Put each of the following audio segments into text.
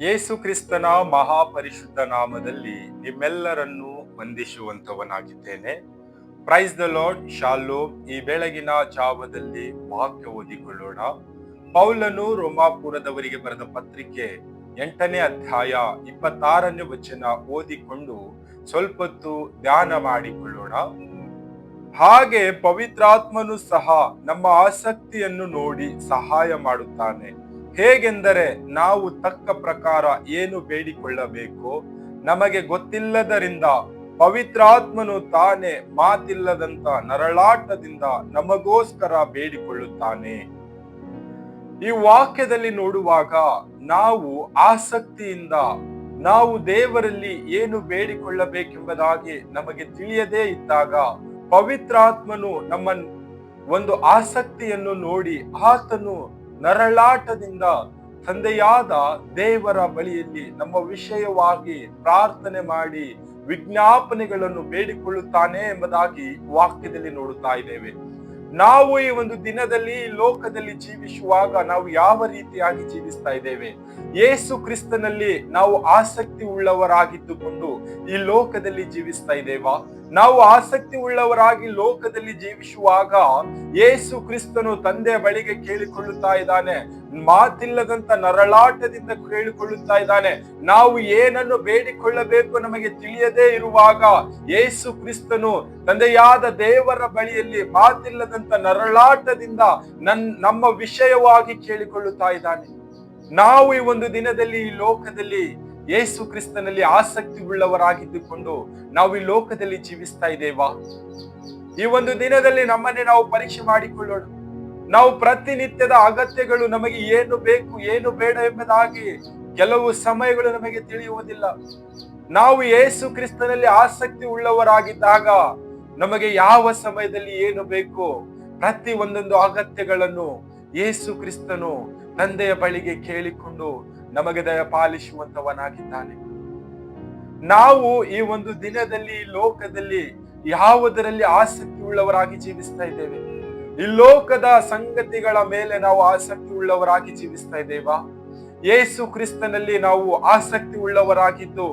ಯೇಸು ಕ್ರಿಸ್ತನ ಮಹಾಪರಿಶುದ್ಧ ನಾಮದಲ್ಲಿ ನಿಮ್ಮೆಲ್ಲರನ್ನೂ ವಂದಿಸುವಂತವನಾಗಿದ್ದೇನೆ. Praise the lord. ಶಾಲೋಮ್. ಈ ಬೆಳಗಿನ ಜಾವದಲ್ಲಿ ವಾಕ್ಯ ಓದಿಕೊಳ್ಳೋಣ. ಪೌಲನು ರೋಮಾಪುರದವರಿಗೆ ಬರೆದ ಪತ್ರಿಕೆ 8ನೇ ಅಧ್ಯಾಯ 26ನೇ ವಚನ ಓದಿಕೊಂಡು ಸ್ವಲ್ಪ ಹೊತ್ತು ಧ್ಯಾನ ಮಾಡಿಕೊಳ್ಳೋಣ. ಹಾಗೆ ಪವಿತ್ರಾತ್ಮನು ಸಹ ನಮ್ಮ ಆಸಕ್ತಿಯನ್ನು ನೋಡಿ ಸಹಾಯ ಮಾಡುತ್ತಾನೆ. ಹೇಗೆಂದರೆ ನಾವು ತಕ್ಕ ಪ್ರಕಾರ ಏನು ಬೇಡಿಕೊಳ್ಳಬೇಕೋ ನಮಗೆ ಗೊತ್ತಿಲ್ಲದರಿಂದ ಪವಿತ್ರಾತ್ಮನು ತಾನೇ ಮಾತಿಲ್ಲದಂತ ನರಳಾಟದಿಂದ ನಮಗೋಸ್ಕರ ಬೇಡಿಕೊಳ್ಳುತ್ತಾನೆ. ಈ ವಾಕ್ಯದಲ್ಲಿ ನೋಡುವಾಗ ನಾವು ಆಸಕ್ತಿಯಿಂದ ನಾವು ದೇವರಲ್ಲಿ ಏನು ಬೇಡಿಕೊಳ್ಳಬೇಕೆಂಬುದಾಗಿ ನಮಗೆ ತಿಳಿಯದೇ ಇದ್ದಾಗ ಪವಿತ್ರಾತ್ಮನು ನಮ್ಮ ಒಂದು ಆಸಕ್ತಿಯನ್ನು ನೋಡಿ ಆತನು ನರಳಾಟದಿಂದ ತಂದೆಯಾದ ದೇವರ ಬಳಿಯಲ್ಲಿ ನಮ್ಮ ವಿಷಯವಾಗಿ ಪ್ರಾರ್ಥನೆ ಮಾಡಿ ವಿಜ್ಞಾಪನೆಗಳನ್ನು ಬೇಡಿಕೊಳ್ಳುತ್ತಾನೆ ಎಂಬುದಾಗಿ ವಾಕ್ಯದಲ್ಲಿ ನೋಡುತ್ತಾ ಇದ್ದೇವೆ. ನಾವು ಈ ಒಂದು ದಿನದಲ್ಲಿ ಲೋಕದಲ್ಲಿ ಜೀವಿಸುವಾಗ ನಾವು ಯಾವ ರೀತಿಯಾಗಿ ಜೀವಿಸ್ತಾ ಇದ್ದೇವೆ? ಯೇಸು ಕ್ರಿಸ್ತನಲ್ಲಿ ನಾವು ಆಸಕ್ತಿ ಉಳ್ಳವರಾಗಿದ್ದುಕೊಂಡು ಈ ಲೋಕದಲ್ಲಿ ಜೀವಿಸ್ತಾ ಇದ್ದೇವಾ? ನಾವು ಆಸಕ್ತಿ ಉಳ್ಳವರಾಗಿ ಲೋಕದಲ್ಲಿ ಜೀವಿಸುವಾಗ ಯೇಸು ಕ್ರಿಸ್ತನು ತಂದೆಯ ಬಳಿಗೆ ಕೇಳಿಕೊಳ್ಳುತ್ತಾ ಇದ್ದಾನೆ, ಮಾತಿಲ್ಲದಂತ ನರಳಾಟದಿಂದ ಕೇಳಿಕೊಳ್ಳುತ್ತಾ ಇದ್ದಾನೆ. ನಾವು ಏನನ್ನು ಬೇಡಿಕೊಳ್ಳಬೇಕು ನಮಗೆ ತಿಳಿಯದೇ ಇರುವಾಗ ಯೇಸು ಕ್ರಿಸ್ತನು ತಂದೆಯಾದ ದೇವರ ಬಳಿಯಲ್ಲಿ ಮಾತಿಲ್ಲದಂತ ನರಳಾಟದಿಂದ ನಮ್ಮ ವಿಷಯವಾಗಿ ಕೇಳಿಕೊಳ್ಳುತ್ತಾ ಇದ್ದಾನೆ. ನಾವು ಈ ಒಂದು ದಿನದಲ್ಲಿ ಈ ಲೋಕದಲ್ಲಿ ಯೇಸು ಕ್ರಿಸ್ತನಲ್ಲಿ ಆಸಕ್ತಿ ಉಳ್ಳವರಾಗಿದ್ದುಕೊಂಡು ನಾವು ಈ ಲೋಕದಲ್ಲಿ ಜೀವಿಸ್ತಾ ಇದ್ದೇವಾ? ಈ ಒಂದು ದಿನದಲ್ಲಿ ನಮ್ಮನ್ನೇ ನಾವು ಪರೀಕ್ಷೆ ಮಾಡಿಕೊಳ್ಳೋಣ. ನಾವು ಪ್ರತಿನಿತ್ಯದ ಅಗತ್ಯಗಳು ನಮಗೆ ಏನು ಬೇಕು ಏನು ಬೇಡ ಎಂಬುದಾಗಿ ಕೆಲವು ಸಮಯಗಳು ನಮಗೆ ತಿಳಿಯುವುದಿಲ್ಲ. ನಾವು ಯೇಸು ಕ್ರಿಸ್ತನಲ್ಲಿ ಆಸಕ್ತಿ ಉಳ್ಳವರಾಗಿದ್ದಾಗ ನಮಗೆ ಯಾವ ಸಮಯದಲ್ಲಿ ಏನು ಬೇಕು ಪ್ರತಿ ಒಂದೊಂದು ಅಗತ್ಯಗಳನ್ನು ಯೇಸು ಕ್ರಿಸ್ತನು ತಂದೆಯ ಬಳಿಗೆ ಕೇಳಿಕೊಂಡು ನಮಗೆ ದಯಪಾಲಿಸುವಂತವನಾಗಿದ್ದಾನೆ. ನಾವು ಈ ಒಂದು ದಿನದಲ್ಲಿ ಲೋಕದಲ್ಲಿ ಯಾವುದರಲ್ಲಿ ಆಸಕ್ತಿ ಉಳ್ಳವರಾಗಿ ಜೀವಿಸ್ತಾ ಇದ್ದೇವೆ? ಈ ಲೋಕದ ಸಂಗತಿಗಳ ಮೇಲೆ ನಾವು ಆಸಕ್ತಿ ಉಳ್ಳವರಾಗಿ ಜೀವಿಸ್ತಾ ಇದ್ದೇವಾ? ಯೇಸು ಕ್ರಿಸ್ತನಲ್ಲಿ ನಾವು ಆಸಕ್ತಿ ಉಳ್ಳವರಾಗಿದ್ದು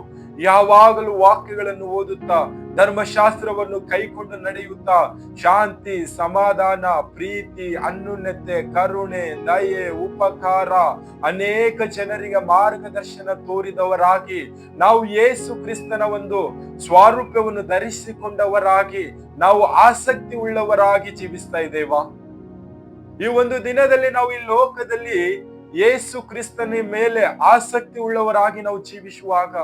ಯಾವಾಗಲೂ ವಾಕ್ಯಗಳನ್ನು ಓದುತ್ತಾ ಧರ್ಮಶಾಸ್ತ್ರವನ್ನು ಕೈಕೊಂಡು ನಡೆಯುತ್ತಾ ಶಾಂತಿ, ಸಮಾಧಾನ, ಪ್ರೀತಿ, ಅನ್ಯೋನ್ಯತೆ, ಕರುಣೆ, ದಯೆ, ಉಪಕಾರ, ಅನೇಕ ಜನರಿಗೆ ಮಾರ್ಗದರ್ಶನ ತೋರಿದವರಾಗಿ ನಾವು ಯೇಸು ಕ್ರಿಸ್ತನ ಒಂದು ಸ್ವಾರೂಪ್ಯವನ್ನು ಧರಿಸಿಕೊಂಡವರಾಗಿ ನಾವು ಆಸಕ್ತಿ ಉಳ್ಳವರಾಗಿ ಜೀವಿಸ್ತಾ ಇದ್ದೇವಾ? ಈ ಒಂದು ದಿನದಲ್ಲಿ ನಾವು ಈ ಲೋಕದಲ್ಲಿ ಯೇಸು ಕ್ರಿಸ್ತನ ಮೇಲೆ ಆಸಕ್ತಿ ಉಳ್ಳವರಾಗಿ ನಾವು ಜೀವಿಸುವಾಗ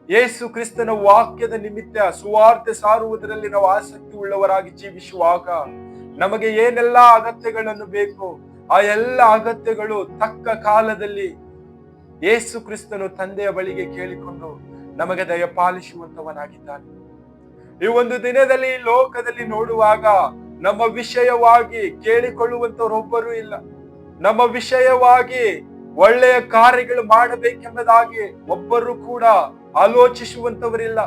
ಯೇಸು ಕ್ರಿಸ್ತನ ವಾಕ್ಯದ ನಿಮಿತ್ತ ಸುವಾರ್ತೆ ಸಾರುವುದರಲ್ಲಿ ನಾವು ಆಸಕ್ತಿ ಉಳ್ಳವರಾಗಿ ಜೀವಿಸುವಾಗ ನಮಗೆ ಏನೆಲ್ಲಾ ಅಗತ್ಯಗಳನ್ನು ಬೇಕು ಆ ಎಲ್ಲ ಅಗತ್ಯಗಳು ತಕ್ಕ ಕಾಲದಲ್ಲಿ ಯೇಸು ಕ್ರಿಸ್ತನು ತಂದೆಯ ಬಳಿಗೆ ಕೇಳಿಕೊಂಡು ನಮಗೆ ದಯಪಾಲಿಸುವಂತವನಾಗಿದ್ದಾನೆ. ಈ ಒಂದು ದಿನದಲ್ಲಿ ಲೋಕದಲ್ಲಿ ನೋಡುವಾಗ ನಮ್ಮ ವಿಷಯವಾಗಿ ಕೇಳಿಕೊಳ್ಳುವಂತವರೊಬ್ಬರೂ ಇಲ್ಲ. ನಮ್ಮ ವಿಷಯವಾಗಿ ಒಳ್ಳೆಯ ಕಾರ್ಯಗಳು ಮಾಡಬೇಕೆಂಬುದಾಗಿ ಒಬ್ಬರು ಕೂಡ ಆಲೋಚಿಸುವಂತವರಿಲ್ಲ.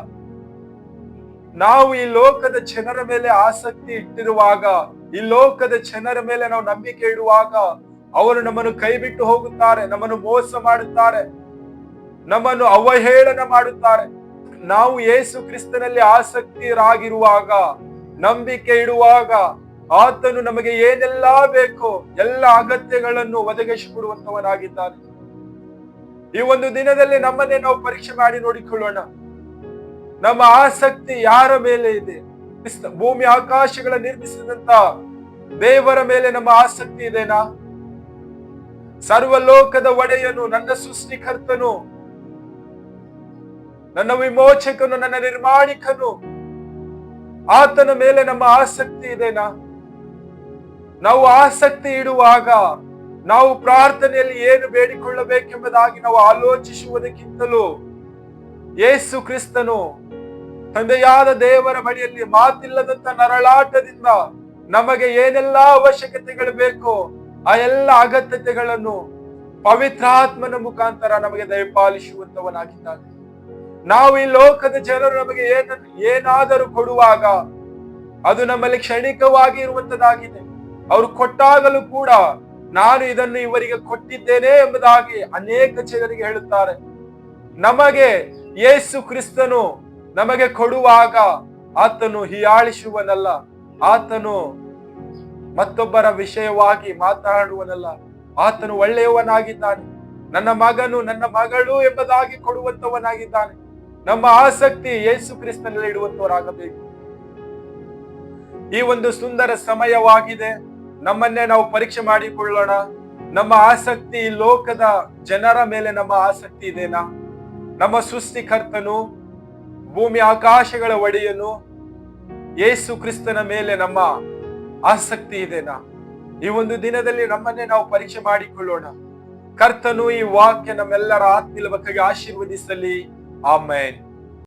ನಾವು ಈ ಲೋಕದ ಜನರ ಮೇಲೆ ಆಸಕ್ತಿ ಇಟ್ಟಿರುವಾಗ ಈ ಲೋಕದ ಜನರ ಮೇಲೆ ನಾವು ನಂಬಿಕೆ ಇಡುವಾಗ ಅವರು ನಮ್ಮನ್ನು ಕೈ ಬಿಟ್ಟು ಹೋಗುತ್ತಾರೆ, ನಮ್ಮನ್ನು ಮೋಸ ಮಾಡುತ್ತಾರೆ, ನಮ್ಮನ್ನು ಅವಹೇಳನ ಮಾಡುತ್ತಾರೆ. ನಾವು ಯೇಸು ಕ್ರಿಸ್ತನಲ್ಲಿ ಆಸಕ್ತಿಯರಾಗಿರುವಾಗ ನಂಬಿಕೆ ಇಡುವಾಗ ಆತನು ನಮಗೆ ಏನೆಲ್ಲಾ ಬೇಕೋ ಎಲ್ಲ ಅಗತ್ಯಗಳನ್ನು ಒದಗಿಸಿಕೊಡುವಂತವನಾಗಿದ್ದಾನೆ. ಈ ಒಂದು ದಿನದಲ್ಲಿ ನಮ್ಮನ್ನೇ ನಾವು ಪರೀಕ್ಷೆ ಮಾಡಿ ನೋಡಿಕೊಳ್ಳೋಣ. ನಮ್ಮ ಆಸಕ್ತಿ ಯಾರ ಮೇಲೆ ಇದೆ? ಭೂಮಿ ಆಕಾಶಗಳ ನಿರ್ಮಿಸಿದಂತ ದೇವರ ಮೇಲೆ ನಮ್ಮ ಆಸಕ್ತಿ ಇದೆನಾ? ಸರ್ವಲೋಕದ ಒಡೆಯನು, ನನ್ನ ಸೃಷ್ಟಿಕರ್ತನು, ನನ್ನ ವಿಮೋಚಕನು, ನನ್ನ ನಿರ್ಮಾಣಿಕನು, ಆತನ ಮೇಲೆ ನಮ್ಮ ಆಸಕ್ತಿ ಇದೆನಾ? ನಾವು ಆಸಕ್ತಿ ಇಡುವಾಗ ನಾವು ಪ್ರಾರ್ಥನೆಯಲ್ಲಿ ಏನು ಬೇಡಿಕೊಳ್ಳಬೇಕೆಂಬುದಾಗಿ ನಾವು ಆಲೋಚಿಸುವುದಕ್ಕಿಂತಲೂ ಯೇಸು ಕ್ರಿಸ್ತನು ತಂದೆಯಾದ ದೇವರ ಬಳಿಯಲ್ಲಿ ಮಾತಿಲ್ಲದಂತ ನರಳಾಟದಿಂದ ನಮಗೆ ಏನೆಲ್ಲಾ ಅವಶ್ಯಕತೆಗಳು ಬೇಕೋ ಆ ಎಲ್ಲ ಅಗತ್ಯತೆಗಳನ್ನು ಪವಿತ್ರಾತ್ಮನ ಮುಖಾಂತರ ನಮಗೆ ದಯಪಾಲಿಸುವಂತವನಾಗಿದ್ದಾನೆ. ನಾವು ಈ ಲೋಕದ ಜನರು ನಮಗೆ ಏನಾದರೂ ಕೊಡುವಾಗ ಅದು ನಮ್ಮಲ್ಲಿ ಕ್ಷಣಿಕವಾಗಿ ಇರುವಂತದ್ದಾಗಿದೆ. ಅವರು ಕೊಟ್ಟಾಗಲೂ ಕೂಡ ನಾನು ಇದನ್ನು ಇವರಿಗೆ ಕೊಟ್ಟಿದ್ದೇನೆ ಎಂಬುದಾಗಿ ಅನೇಕ ಜನರಿಗೆ ಹೇಳುತ್ತಾರೆ. ನಮಗೆ ಯೇಸು ಕ್ರಿಸ್ತನು ನಮಗೆ ಕೊಡುವಾಗ ಆತನು ಹೀಯಾಳಿಸುವನಲ್ಲ, ಆತನು ಮತ್ತೊಬ್ಬರ ವಿಷಯವಾಗಿ ಮಾತನಾಡುವನಲ್ಲ, ಆತನು ಒಳ್ಳೆಯವನಾಗಿದ್ದಾನೆ. ನನ್ನ ಮಗನು ನನ್ನ ಮಗಳು ಎಂಬುದಾಗಿ ಕೊಡುವಂತವನಾಗಿದ್ದಾನೆ. ನಮ್ಮ ಆಸಕ್ತಿ ಯೇಸು ಕ್ರಿಸ್ತನಲ್ಲಿ ಇಡುವಂತವರಾಗಬೇಕು. ಈ ಒಂದು ಸುಂದರ ಸಮಯವಾಗಿದೆ. ನಮ್ಮನ್ನೇ ನಾವು ಪರೀಕ್ಷೆ ಮಾಡಿಕೊಳ್ಳೋಣ. ನಮ್ಮ ಆಸಕ್ತಿ ಲೋಕದ ಜನರ ಮೇಲೆ ನಮ್ಮ ಆಸಕ್ತಿ ಇದೆನಾ? ನಮ್ಮ ಸೃಷ್ಟಿಕರ್ತನು, ಭೂಮಿ ಆಕಾಶಗಳ ಒಡೆಯನು ಯೇಸು ಕ್ರಿಸ್ತನ ಮೇಲೆ ನಮ್ಮ ಆಸಕ್ತಿ ಇದೆನಾ? ಈ ಒಂದು ದಿನದಲ್ಲಿ ನಮ್ಮನ್ನೇ ನಾವು ಪರೀಕ್ಷೆ ಮಾಡಿಕೊಳ್ಳೋಣ. ಕರ್ತನು ಈ ವಾಕ್ಯ ನಮ್ಮೆಲ್ಲರ ಆತ್ಮೀಯ ಬಕ್ಕಾಗಿ ಆಶೀರ್ವದಿಸಲಿ. ಆಮೆನ್.